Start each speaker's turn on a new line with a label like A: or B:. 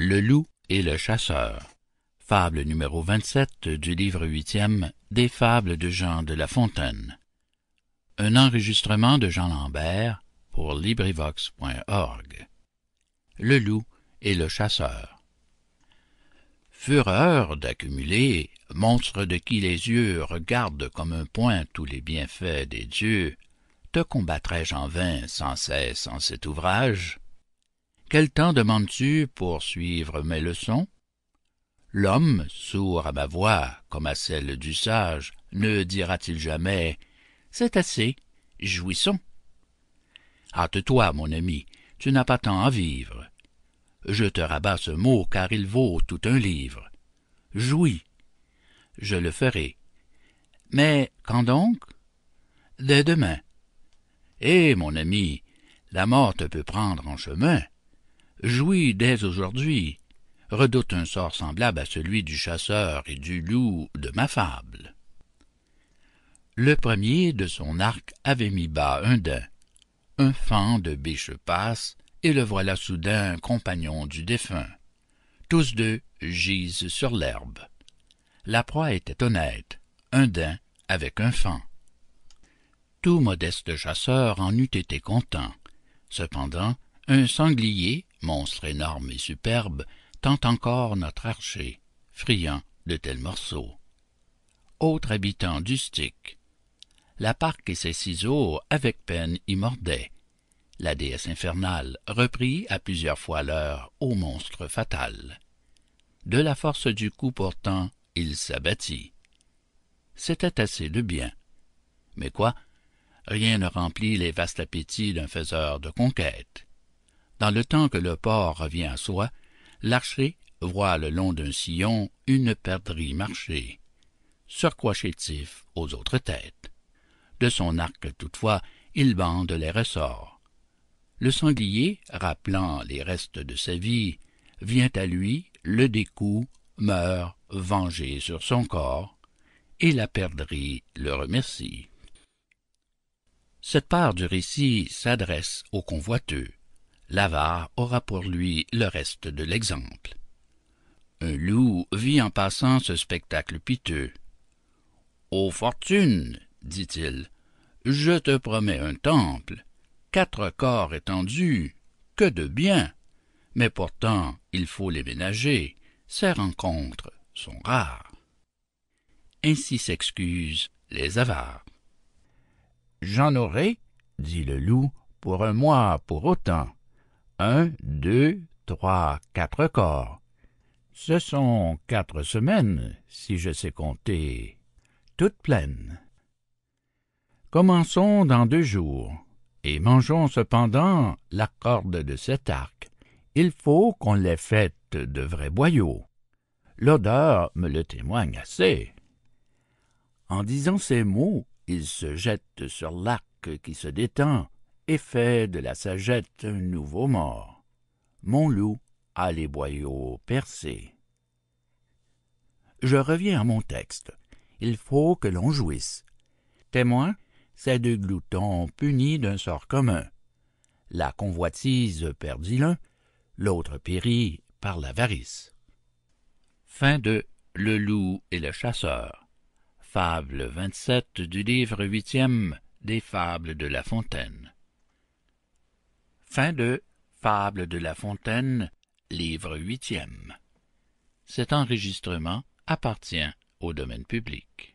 A: Le loup et le chasseur. Fable numéro 27 du livre 8e des Fables de Jean de La Fontaine. Un enregistrement de Jean Lambert pour LibriVox.org. Le loup et le chasseur. Fureur d'accumuler, monstre de qui les yeux regardent comme un point tous les bienfaits des dieux, te combattrai-je en vain sans cesse en cet ouvrage? Quel temps demandes-tu pour suivre mes leçons? L'homme, sourd à ma voix, comme à celle du sage, ne dira-t-il jamais « C'est assez, jouissons ». Hâte-toi, mon ami, tu n'as pas temps à vivre. Je te rabats ce mot car il vaut tout un livre. Jouis. Je le ferai. Mais quand donc? Dès demain. Eh, mon ami, la mort te peut prendre en chemin. Jouis dès aujourd'hui. Redoute un sort semblable à celui du chasseur et du loup de ma fable. Le premier de son arc avait mis bas un daim. Un faon de biche passe, et le voilà soudain compagnon du défunt. Tous deux gisent sur l'herbe. La proie était honnête, un daim avec un faon. Tout modeste chasseur en eût été content. Cependant, un sanglier, monstre énorme et superbe, tente encore notre archer, friand de tels morceaux. Autre habitant du Styx. La parque et ses ciseaux avec peine y mordaient. La déesse infernale reprit à plusieurs fois l'heure au monstre fatal. De la force du coup pourtant, il s'abattit. C'était assez de bien. Mais quoi? Rien ne remplit les vastes appétits d'un faiseur de conquêtes. Dans le temps que le porc revient à soi, l'archer voit le long d'un sillon une perdrix marcher, surcroît chétif aux autres têtes. De son arc toutefois, il bande les ressorts. Le sanglier, rappelant les restes de sa vie, vient à lui, le découd, meurt, vengé sur son corps, et la perdrix le remercie. Cette part du récit s'adresse au convoiteux. L'avare aura pour lui le reste de l'exemple. Un loup vit en passant ce spectacle piteux. « Ô fortune, dit-il, je te promets un temple, 4 corps étendus, que de bien! Mais pourtant il faut les ménager, ces rencontres sont rares. » Ainsi s'excusent les avares. « J'en aurai, dit le loup, pour un mois pour autant. 1, 2, 3, 4 corps. Ce sont 4 semaines, si je sais compter, toutes pleines. Commençons dans 2 jours, et mangeons cependant la corde de cet arc. Il faut qu'on l'ait faite de vrais boyaux. L'odeur me le témoigne assez. » En disant ces mots, il se jette sur l'arc qui se détend et fait de la sagette un nouveau mort. Mon loup a les boyaux percés. Je reviens à mon texte. Il faut que l'on jouisse. Témoin, ces 2 gloutons punis d'un sort commun. La convoitise perdit l'un, l'autre périt par l'avarice. Fin de Le loup et le chasseur. Fable 27 du livre 8e des Fables de La Fontaine. Fin de Fables de La Fontaine, livre 8e. Cet enregistrement appartient au domaine public.